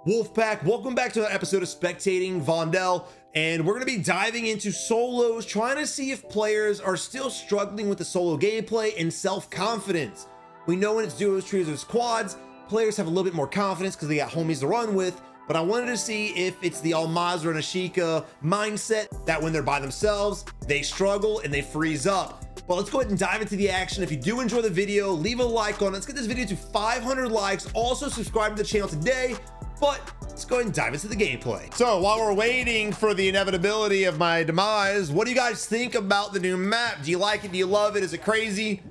Wolfpack, welcome back to another episode of Spectating Vondel, and we're going to be diving into solos, trying to see if players are still struggling with the solo gameplay and self-confidence. We know when it's duos, trios, or squads, players have a little bit more confidence because they got homies to run with, but I wanted to see if it's the Almazra and ashika mindset that when they're by themselves, they struggle and they freeze up. Well, let's go ahead and dive into the action. If you do enjoy the video, leave a like on it. Let's get this video to 500 likes. Also, subscribe to the channel today. But let's go ahead and dive into the gameplay. So while we're waiting for the inevitability of my demise, what do you guys think about the new map? Do you like it? Do you love it? Is it crazy?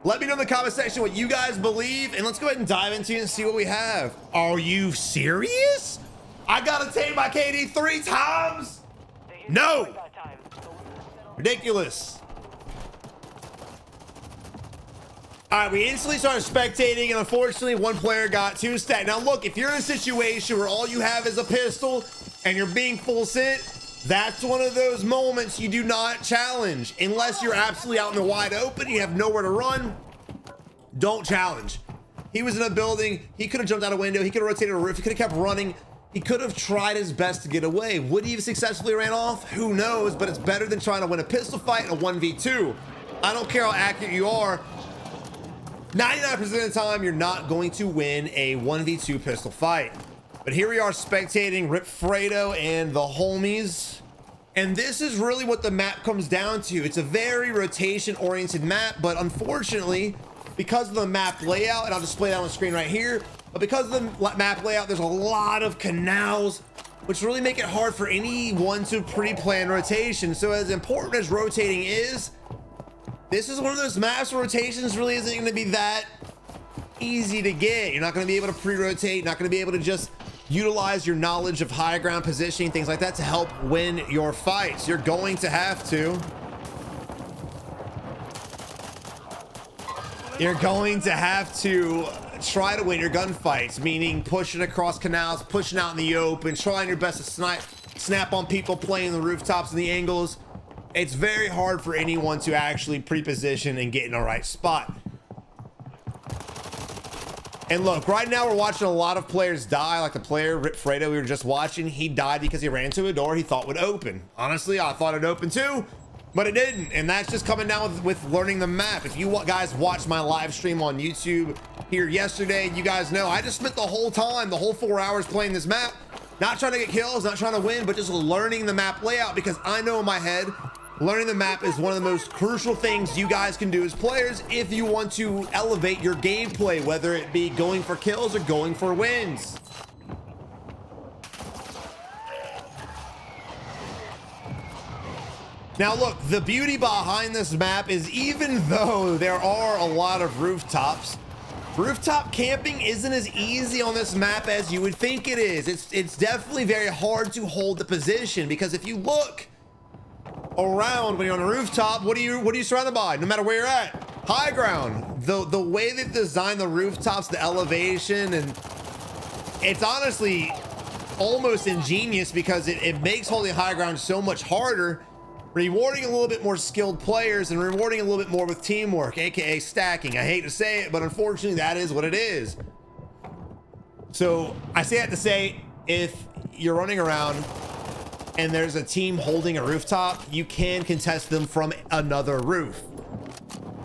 Let me know in the comment section what you guys believe, and let's go ahead and dive into it and see what we have. Are you serious? I gotta take my KD 3 times? No! Ridiculous. All right, we instantly started spectating, and unfortunately, one player got 2 stat. Now, look, if you're in a situation where all you have is a pistol and you're being full sent, that's one of those moments you do not challenge. Unless you're absolutely out in the wide open, you have nowhere to run, don't challenge. He was in a building. He could have jumped out a window. He could have rotated a roof. He could have kept running. He could have tried his best to get away. Would he have successfully ran off? Who knows, but it's better than trying to win a pistol fight in a 1v2. I don't care how accurate you are. 99% of the time, you're not going to win a 1v2 pistol fight. But here we are spectating Rip Fredo and the homies. And this is really what the map comes down to. It's a very rotation-oriented map, but unfortunately, because of the map layout, and I'll display that on the screen right here, but because of the map layout, there's a lot of canals, which really make it hard for anyone to pre-plan rotation. So as important as rotating is, this is one of those maps where rotations really isn't going to be that easy to get. You're not going to be able to pre-rotate, not going to be able to just utilize your knowledge of high ground positioning, things like that to help win your fights. You're going to have to. You're going to have to try to win your gunfights, meaning pushing across canals, pushing out in the open, trying your best to snap on people playing the rooftops and the angles. It's very hard for anyone to actually pre-position and get in the right spot. And look, right now we're watching a lot of players die, like the player Rip Fredo we were just watching. He died because he ran into a door he thought would open. Honestly, I thought it'd open too, but it didn't. And that's just coming down with learning the map. If you guys watched my live stream on YouTube here yesterday, you guys know I just spent the whole time, the whole 4 hours playing this map, not trying to get kills, not trying to win, but just learning the map layout, because I know in my head, learning the map is one of the most crucial things you guys can do as players if you want to elevate your gameplay, whether it be going for kills or going for wins. Now look, the beauty behind this map is even though there are a lot of rooftops, rooftop camping isn't as easy on this map as you would think it is. It's definitely very hard to hold the position, because if you look around when you're on a rooftop, what are you surrounded by? No matter where you're at, high ground. The way they design the rooftops, the elevation, and it's honestly almost ingenious, because it makes holding high ground so much harder, rewarding a little bit more skilled players and rewarding a little bit more with teamwork, aka stacking. I hate to say it, but unfortunately that is what it is. So I say that to say, if you're running around and there's a team holding a rooftop, you can contest them from another roof.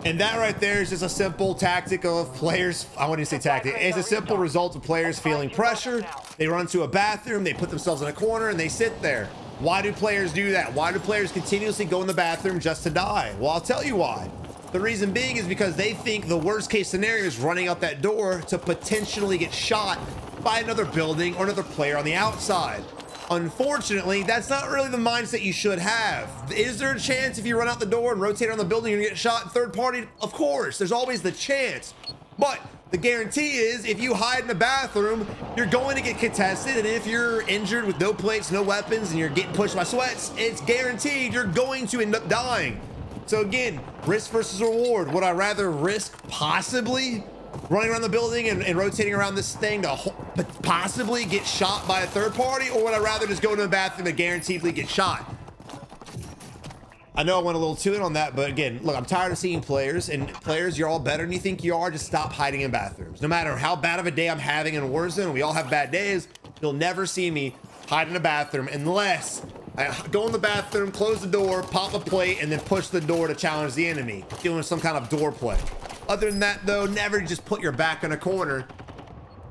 And that right there is just a simple tactic of players. I wouldn't say tactic. It's a simple result of players feeling pressure. They run to a bathroom, they put themselves in a corner, and they sit there. Why do players do that? Why do players continuously go in the bathroom just to die? Well, I'll tell you why. The reason being is because they think the worst case scenario is running out that door to potentially get shot by another building or another player on the outside. Unfortunately, that's not really the mindset you should have. Is there a chance if you run out the door and rotate on the building you're gonna get shot in third party? Of course, there's always the chance. But the guarantee is if you hide in the bathroom, you're going to get contested, and if you're injured with no plates, no weapons, and you're getting pushed by sweats, it's guaranteed you're going to end up dying. So again, risk versus reward. Would I rather risk possibly running around the building and rotating around this thing to possibly get shot by a third party, or would I rather just go into the bathroom and guaranteedly get shot? I know I went a little too in on that, but again, look, I'm tired of seeing players, and players, you're all better than you think you are. Just stop hiding in bathrooms. No matter how bad of a day I'm having in Warzone, we all have bad days. You'll never see me hide in a bathroom unless I go in the bathroom, close the door, pop a plate, and then push the door to challenge the enemy, doing some kind of door play. Other than that, though, never just put your back in a corner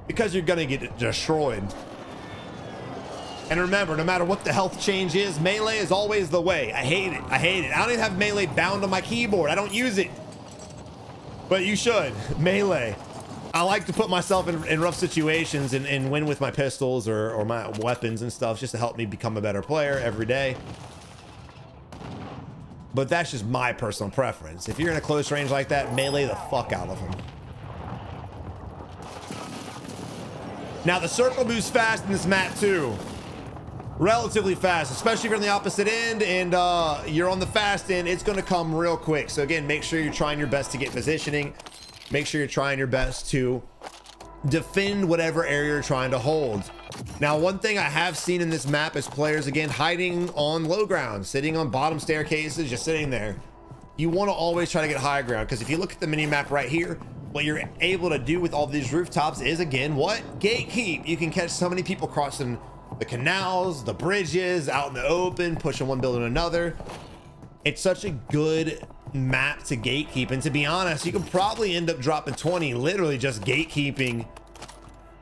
because you're gonna get destroyed. And remember, no matter what the health change is, melee is always the way. I hate it. I hate it. I don't even have melee bound on my keyboard. I don't use it. But you should. Melee. I like to put myself in rough situations and win with my pistols or my weapons and stuff just to help me become a better player every day. But that's just my personal preference. If you're in a close range like that, melee the fuck out of them. Now the circle moves fast in this map too. Relatively fast, especially if you're on the opposite end and you're on the fast end, it's gonna come real quick. So again, make sure you're trying your best to get positioning. Make sure you're trying your best to defend whatever area you're trying to hold. Now, one thing I have seen in this map is players, again, hiding on low ground, sitting on bottom staircases, just sitting there. You want to always try to get high ground, because if you look at the mini map right here, what you're able to do with all these rooftops is, again, what? Gatekeep. You can catch so many people crossing the canals, the bridges, out in the open, pushing one building to another. It's such a good map to gatekeep, and to be honest, you can probably end up dropping 20 literally just gatekeeping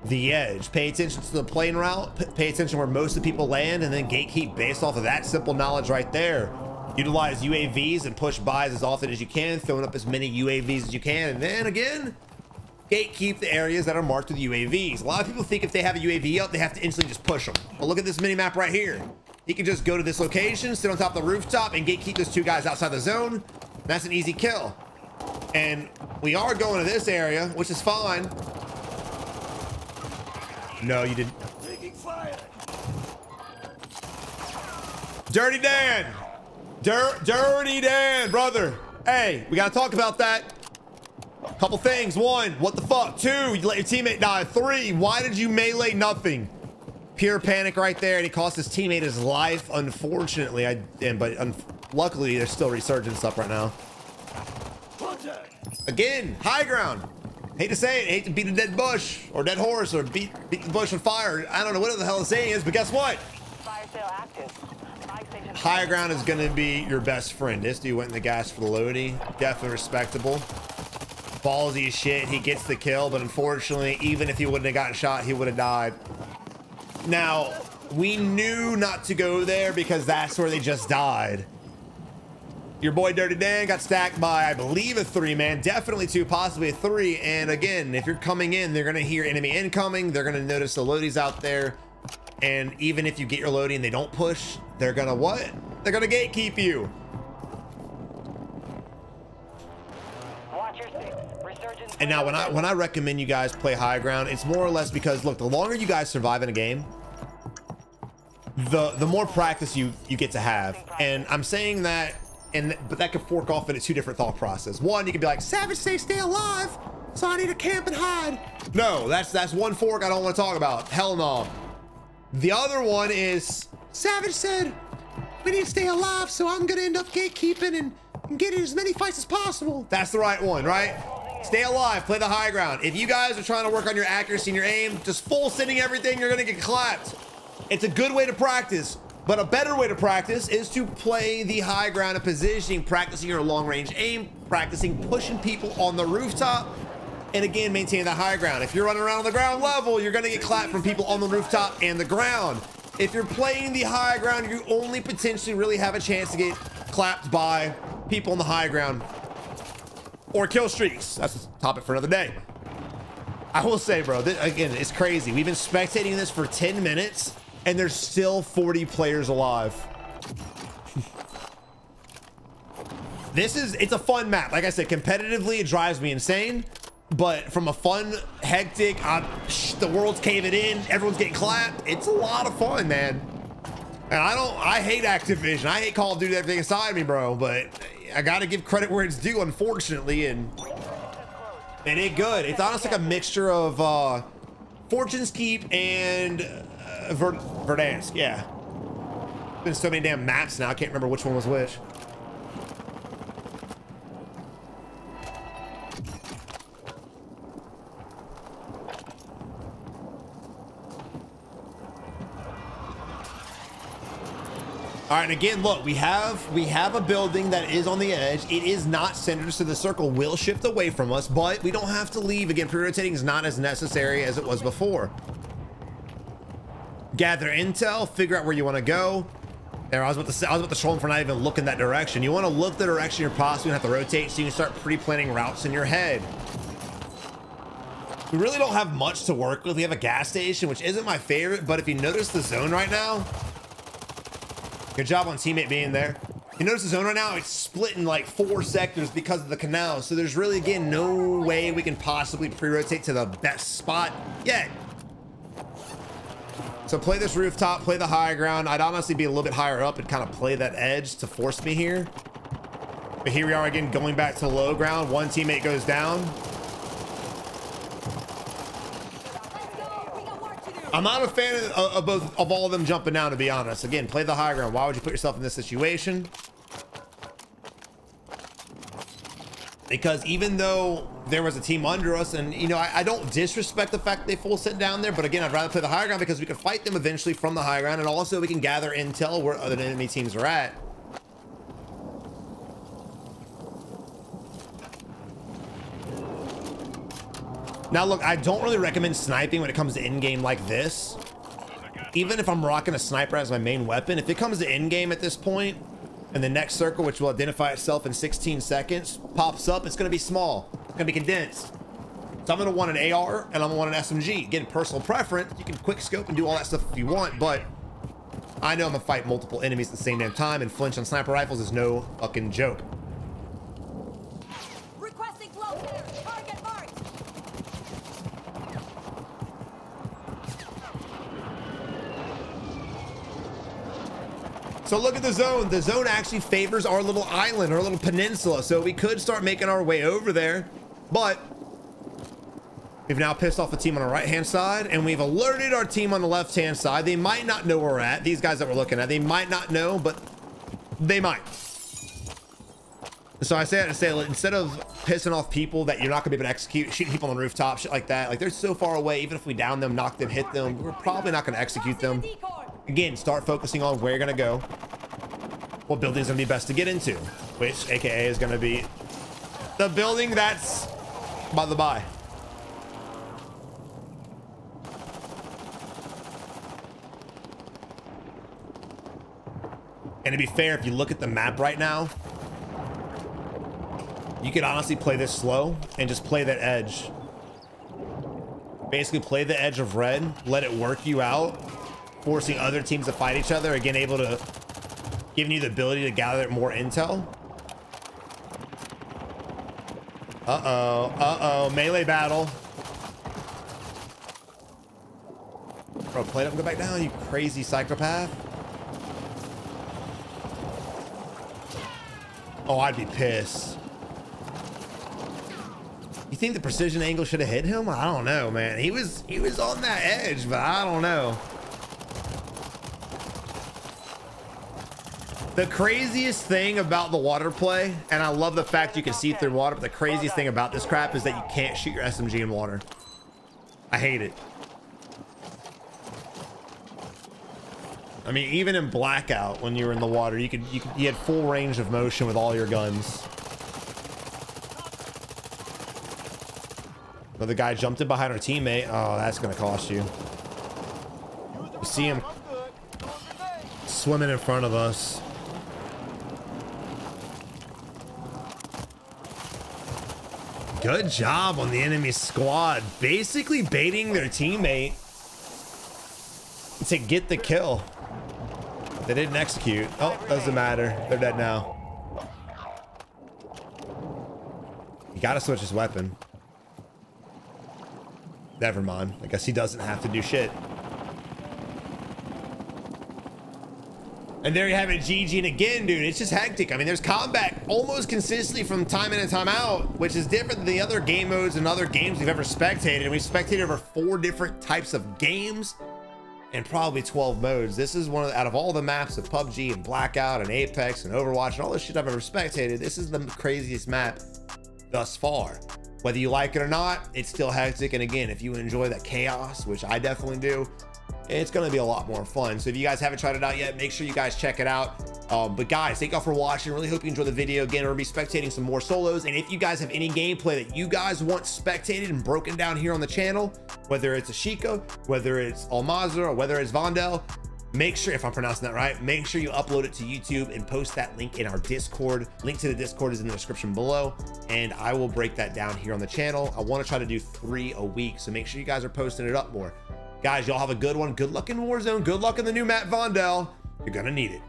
the edge. Pay attention to the plane route, pay attention where most of the people land, and then gatekeep based off of that simple knowledge right there. Utilize UAVs and push buys as often as you can, throwing up as many UAVs as you can, and then again, gatekeep the areas that are marked with UAVs. A lot of people think if they have a UAV up, they have to instantly just push them. But look at this mini map right here. You can just go to this location, sit on top of the rooftop, and gatekeep those two guys outside the zone. That's an easy kill. And we are going to this area, which is fine. No, you didn't. Dirty Dan. Dirty Dan, brother. Hey, we got to talk about that. Couple things. One, what the fuck? Two, you let your teammate die. Three, why did you melee nothing? Pure panic right there, and he cost his teammate his life. Unfortunately, luckily there's still resurgence up right now. Again, high ground. Hate to say it, hate to beat a dead bush or dead horse or beat the bush on fire. I don't know what the hell the saying is, but guess what? Fire sale active. High ground is gonna be your best friend. This dude went in the gas for the loadie. Definitely respectable. Ballsy as shit. He gets the kill, but unfortunately, even if he wouldn't have gotten shot, he would have died. Now, we knew not to go there because that's where they just died. Your boy Dirty Dan got stacked by, I believe, a 3-man, definitely 2, possibly a 3. And again, if you're coming in, they're gonna hear enemy incoming. They're gonna notice the loadies out there. And even if you get your loadie and they don't push, they're gonna what? They're gonna gatekeep you. And now when I recommend you guys play high ground, it's more or less because, look, the longer you guys survive in a game, the more practice you get to have. And I'm saying that, but that could fork off into 2 different thought processes. One, you could be like, Savage say stay alive, so I need to camp and hide. No, that's one fork I don't want to talk about. Hell no. The other one is, Savage said we need to stay alive, so I'm gonna end up gatekeeping and get in as many fights as possible. That's the right one, right? Stay alive, play the high ground. If you guys are trying to work on your accuracy and your aim, just full sitting everything, you're gonna get clapped. It's a good way to practice, but a better way to practice is to play the high ground and positioning, practicing your long range aim, practicing pushing people on the rooftop, and again, maintaining the high ground. If you're running around on the ground level, you're gonna get clapped from people on the rooftop and the ground. If you're playing the high ground, you only potentially really have a chance to get clapped by people on the high ground or kill streaks. That's a topic for another day. I will say, bro, again, it's crazy. We've been spectating this for 10 minutes and there's still 40 players alive. It's a fun map. Like I said, competitively, it drives me insane. But from a fun, hectic, the world's caving in, everyone's getting clapped. It's a lot of fun, man. And I hate Activision. I hate Call of Duty, everything inside me, bro. But I gotta give credit where it's due, unfortunately, and it good. It's honestly like a mixture of Fortune's Keep and Verdansk. Yeah, been so many damn maps now, I can't remember which one was which. All right, and again, look, we have a building that is on the edge. It is not centered, so the circle will shift away from us, but we don't have to leave. Again, pre-rotating is not as necessary as it was before. Gather intel, figure out where you want to go. There, I was about to show them for not even looking that direction. You want to look the direction you're possibly gonna have to rotate, so you can start pre-planning routes in your head. We really don't have much to work with. We have a gas station, which isn't my favorite, but if you notice the zone right now, good job on teammate being there. You notice the zone right now, it's split in like 4 sectors because of the canal. So there's really, again, no way we can possibly pre-rotate to the best spot yet. So play this rooftop, play the high ground. I'd honestly be a little bit higher up and kind of play that edge to force me here. But here we are again, going back to low ground. One teammate goes down. I'm not a fan of all of them jumping down, to be honest. Again, play the high ground. Why would you put yourself in this situation? Because even though there was a team under us, and you know, I don't disrespect the fact they full sit down there, but again, I'd rather play the high ground because we can fight them eventually from the high ground, and also we can gather intel where other enemy teams are at. Now look, I don't really recommend sniping when it comes to in-game like this. Even if I'm rocking a sniper as my main weapon, if it comes to in-game at this point, and the next circle, which will identify itself in 16 seconds, pops up, it's gonna be small. It's gonna be condensed. So I'm gonna want an AR and I'm gonna want an SMG. Again, personal preference. You can quick scope and do all that stuff if you want, but I know I'm gonna fight multiple enemies at the same damn time, and flinch on sniper rifles is no fucking joke. Requesting flow clear. Target marked. So look at the zone. The zone actually favors our little island, our little peninsula. So we could start making our way over there, but we've now pissed off the team on the right-hand side, and we've alerted our team on the left-hand side. They might not know where we're at. These guys that we're looking at, they might not know, but they might. So I say instead of pissing off people that you're not gonna be able to execute, shooting people on the rooftop, shit like that, like they're so far away, even if we down them, knock them, hit them, we're probably not gonna execute them. Again, start focusing on where you're gonna go, what building's gonna be best to get into, which AKA is gonna be the building that's by the by. And to be fair, if you look at the map right now, you could honestly play this slow and just play that edge. Basically play the edge of red, let it work you out, forcing other teams to fight each other, again, able to giving you the ability to gather more intel. Melee battle. Bro, play it up and go back down, you crazy psychopath. Oh, I'd be pissed. You think the precision angle should have hit him? I don't know, man. He was on that edge, but I don't know. The craziest thing about the water play, and I love the fact you can see through water, but the craziest thing about this crap is that you can't shoot your SMG in water. I hate it. I mean, even in blackout, when you were in the water, you had full range of motion with all your guns. Another guy jumped in behind our teammate. Oh, that's gonna cost you. You see him swimming in front of us. Good job on the enemy squad, basically baiting their teammate to get the kill. They didn't execute. Oh, doesn't matter. They're dead now. You gotta switch his weapon. Never mind. I guess he doesn't have to do shit. And there you have it, GG. And again, dude, it's just hectic. I mean, there's combat almost consistently from time in and time out, which is different than the other game modes and other games we've ever spectated. And we've spectated over 4 different types of games and probably 12 modes. This is one of the, out of all the maps of PUBG and Blackout and Apex and Overwatch and all this shit I've ever spectated, this is the craziest map thus far. Whether you like it or not, it's still hectic. And again, if you enjoy that chaos, which I definitely do, it's going to be a lot more fun. So if you guys haven't tried it out yet, make sure you guys check it out. But guys, thank y'all for watching. Really hope you enjoyed the video. Again, we'll be spectating some more solos. And if you guys have any gameplay that you guys want spectated and broken down here on the channel, whether it's ashika, whether it's Almaza, or whether it's Vondel, make sure, if I'm pronouncing that right, make sure you upload it to YouTube and post that link in our Discord. Link to the Discord is in the description below, and I will break that down here on the channel. I want to try to do 3 a week, so make sure you guys are posting it up more. Guys, y'all have a good one. Good luck in Warzone. Good luck in the new map Vondel. You're gonna need it.